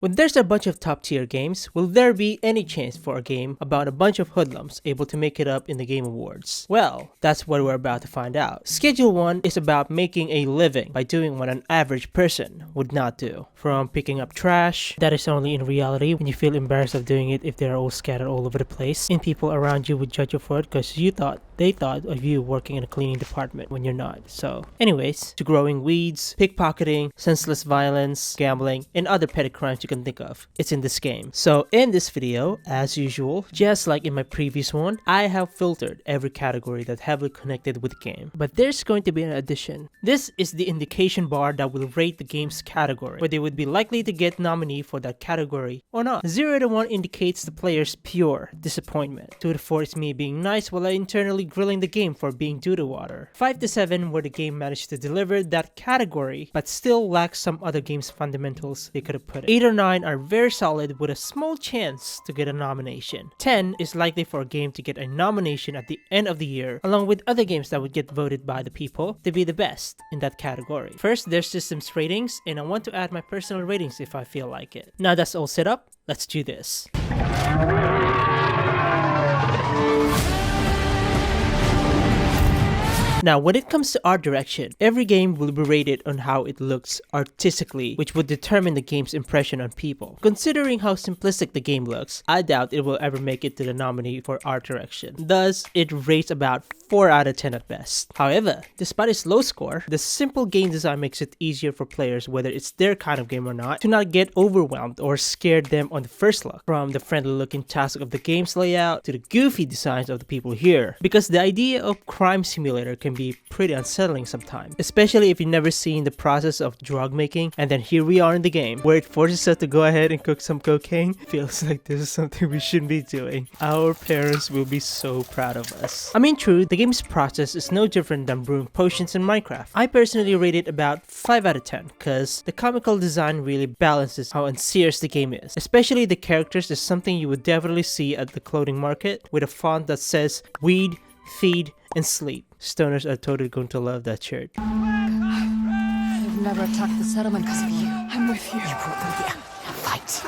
When there's a bunch of top tier games, will there be any chance for a game about a bunch of hoodlums able to make it up in the Game Awards? Well, that's what we're about to find out. Schedule 1 is about making a living by doing what an average person would not do. From picking up trash, that is only in reality when you feel embarrassed of doing it if they're all scattered all over the place, and people around you would judge you for it because they thought of you working in a cleaning department when you're not. So anyways, to growing weeds, pickpocketing, senseless violence, gambling, and other petty crimes you can think of. It's in this game. So in this video, as usual, just like in my previous one, I have filtered every category that heavily connected with the game. But there's going to be an addition. This is the indication bar that will rate the game's category, where they would be likely to get nominee for that category or not. 0 to 1 indicates the player's pure disappointment. 2 to 4 is me being nice while I internally grilling the game for being due to water. 5 to 7 where the game managed to deliver that category but still lacks some other game's fundamentals they could have put in. 8 or 9 are very solid with a small chance to get a nomination. 10 is likely for a game to get a nomination at the end of the year along with other games that would get voted by the people to be the best in that category. First, there's systems ratings, and I want to add my personal ratings if I feel like it. Now that's all set up, let's do this. Now, when it comes to art direction, every game will be rated on how it looks artistically, which would determine the game's impression on people. Considering how simplistic the game looks, I doubt it will ever make it to the nominee for art direction. Thus, it rates about 4 out of 10 at best. However, despite its low score, the simple game design makes it easier for players, whether it's their kind of game or not, to not get overwhelmed or scare them on the first look. From the friendly looking task of the game's layout to the goofy designs of the people here. Because the idea of crime simulator can be pretty unsettling sometimes, especially if you've never seen the process of drug making, and then here we are in the game where it forces us to go ahead and cook some cocaine. Feels like this is something we shouldn't be doing. Our parents will be so proud of us. I mean, true, the game's process is no different than brewing potions in Minecraft. I personally rate it about 5 out of 10 because the comical design really balances how unserious the game is. Especially the characters is something you would definitely see at the clothing market with a font that says weed, feed, and sleep. Stoners are totally going to love that shirt. I've never attacked the settlement because of you. I'm with you. You brought them here. Now fight.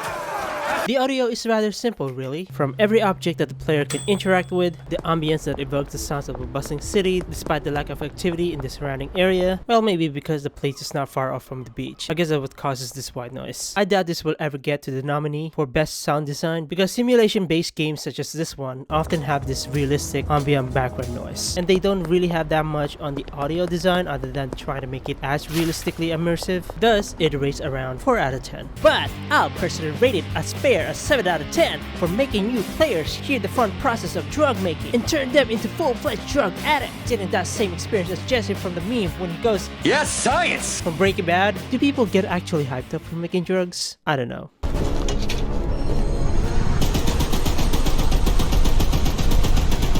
The audio is rather simple, really. From every object that the player can interact with, the ambience that evokes the sounds of a bustling city despite the lack of activity in the surrounding area. Well, maybe because the place is not far off from the beach. I guess that's what causes this white noise. I doubt this will ever get to the nominee for best sound design because simulation-based games such as this one often have this realistic ambient background noise. And they don't really have that much on the audio design other than trying to make it as realistically immersive. Thus, it rates around 4 out of 10. But I'll personally rate it as fair a 7 out of 10 for making new players hear the fun process of drug making and turn them into full-fledged drug addicts. Getting that same experience as Jesse from the meme when he goes, "Yes, science!" From Breaking Bad. Do people get actually hyped up for making drugs? I don't know.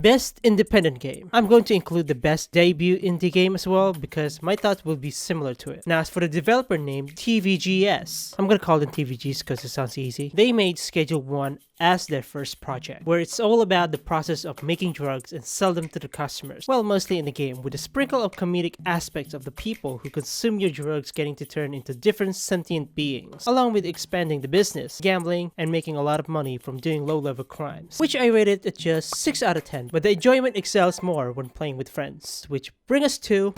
Best independent game. I'm going to include the best debut indie game as well because my thoughts will be similar to it. Now as for the developer name, TVGS. I'm gonna call them TVGs because it sounds easy. They made Schedule 1 as their first project, where it's all about the process of making drugs and sell them to the customers. Well, mostly in the game, with a sprinkle of comedic aspects of the people who consume your drugs getting to turn into different sentient beings, along with expanding the business, gambling, and making a lot of money from doing low-level crimes, which I rated at just 6 out of 10, but the enjoyment excels more when playing with friends, which brings us to...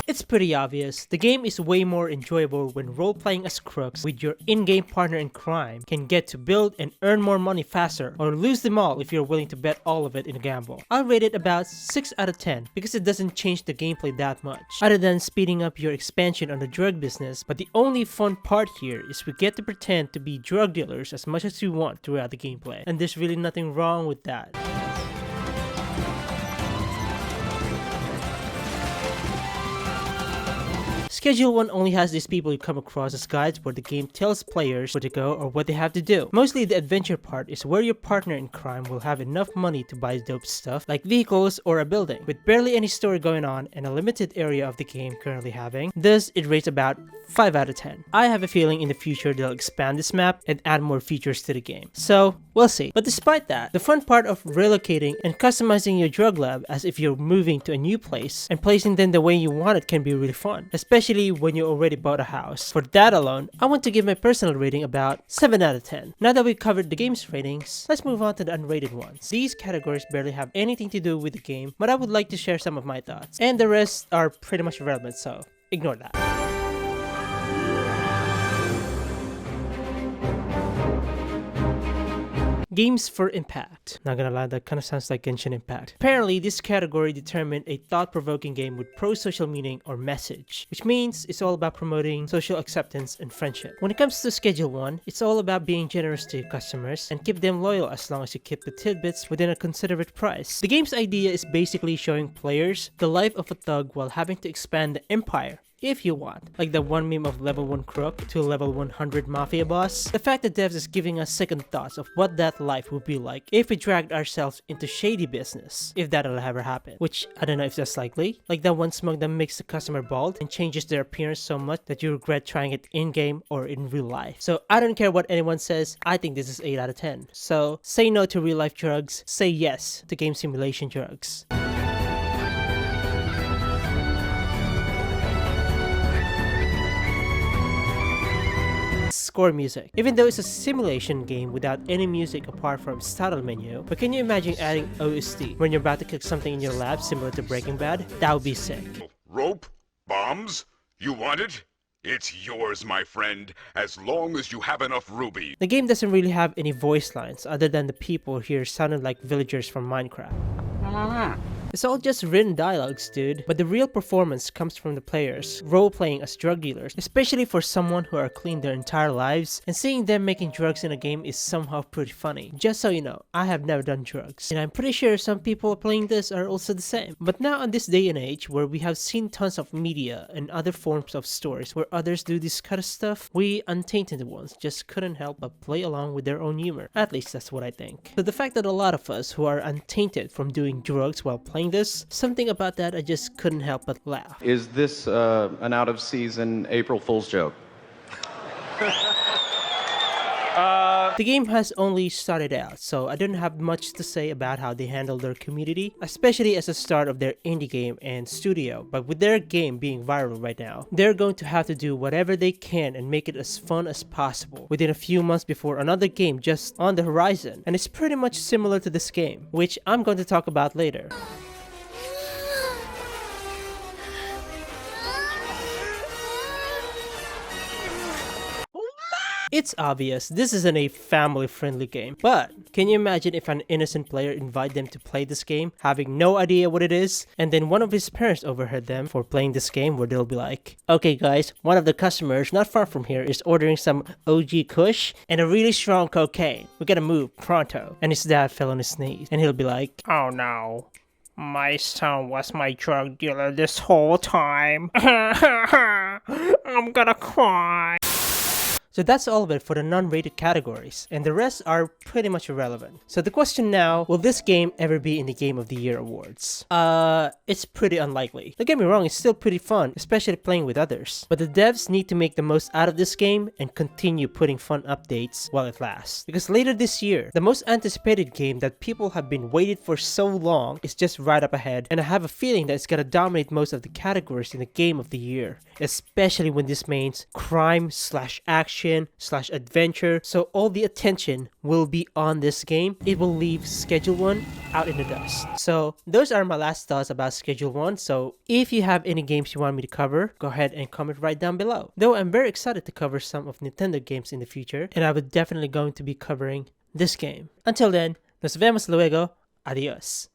It's pretty obvious. The game is way more enjoyable when role-playing as crooks with your in-game partner in crime can get to build and earn more money faster or lose them all if you're willing to bet all of it in a gamble. I'll rate it about 6 out of 10 because it doesn't change the gameplay that much other than speeding up your expansion on the drug business, but the only fun part here is we get to pretend to be drug dealers as much as we want throughout the gameplay, and there's really nothing wrong with that. Schedule 1 only has these people you come across as guides where the game tells players where to go or what they have to do. Mostly the adventure part is where your partner in crime will have enough money to buy dope stuff like vehicles or a building. With barely any story going on and a limited area of the game currently having, thus it rates about 5 out of 10. I have a feeling in the future they'll expand this map and add more features to the game. So, we'll see. But despite that, the fun part of relocating and customizing your drug lab as if you're moving to a new place and placing them the way you want it can be really fun, especially when you already bought a house. For that alone, I want to give my personal rating about 7 out of 10. Now that we covered the game's ratings, let's move on to the unrated ones. These categories barely have anything to do with the game, but I would like to share some of my thoughts, and the rest are pretty much irrelevant, so ignore that. Games for Impact. Not gonna lie, that kind of sounds like Genshin Impact. Apparently, this category determined a thought-provoking game with pro-social meaning or message, which means it's all about promoting social acceptance and friendship. When it comes to Schedule 1, it's all about being generous to your customers and keep them loyal as long as you keep the tidbits within a considerate price. The game's idea is basically showing players the life of a thug while having to expand the empire if you want, like the one meme of level 1 crook to level 100 mafia boss. The fact that devs is giving us second thoughts of what that life would be like if we dragged ourselves into shady business, if that'll ever happen, which I don't know if that's likely. Like that one smoke that makes the customer bald and changes their appearance so much that you regret trying it in-game or in real life. So I don't care what anyone says, I think this is 8 out of 10. So say no to real life drugs, say yes to game simulation drugs. Score music. Even though it's a simulation game without any music apart from title menu, but can you imagine adding OST when you're about to cook something in your lab similar to Breaking Bad? That would be sick. Rope? Bombs? You want it? It's yours, my friend, as long as you have enough ruby. The game doesn't really have any voice lines other than the people here sounding like villagers from Minecraft. It's all just written dialogues, dude. But the real performance comes from the players role-playing as drug dealers, especially for someone who are clean their entire lives, and seeing them making drugs in a game is somehow pretty funny. Just so you know, I have never done drugs, and I'm pretty sure some people playing this are also the same. But now in this day and age where we have seen tons of media and other forms of stories where others do this kind of stuff, we untainted ones just couldn't help but play along with their own humor. At least that's what I think. So the fact that a lot of us who are untainted from doing drugs while playing this, something about that I just couldn't help but laugh. Is this an out-of-season April Fool's joke? The game has only started out, so I don't have much to say about how they handle their community, especially as the start of their indie game and studio. But with their game being viral right now, they're going to have to do whatever they can and make it as fun as possible within a few months before another game just on the horizon. And it's pretty much similar to this game, which I'm going to talk about later. It's obvious this isn't a family-friendly game, but can you imagine if an innocent player invited them to play this game, having no idea what it is, and then one of his parents overheard them for playing this game where they'll be like, okay guys, one of the customers not far from here is ordering some OG Kush and a really strong cocaine. We gotta move pronto. And his dad fell on his knees, and he'll be like, oh no, my son was my drug dealer this whole time. I'm gonna cry. So that's all of it for the non-rated categories, and the rest are pretty much irrelevant. So the question now, will this game ever be in the Game of the Year awards? It's pretty unlikely. Don't get me wrong, it's still pretty fun, especially playing with others. But the devs need to make the most out of this game and continue putting fun updates while it lasts. Because later this year, the most anticipated game that people have been waiting for so long is just right up ahead, and I have a feeling that it's gonna dominate most of the categories in the Game of the Year, especially when this means crime/action/adventure, so all the attention will be on this game. It will leave Schedule 1 out in the dust. So those are my last thoughts about Schedule 1, so if you have any games you want me to cover, go ahead and comment right down below. Though I'm very excited to cover some of Nintendo games in the future, and I would definitely going to be covering this game. Until then, nos vemos luego, adios.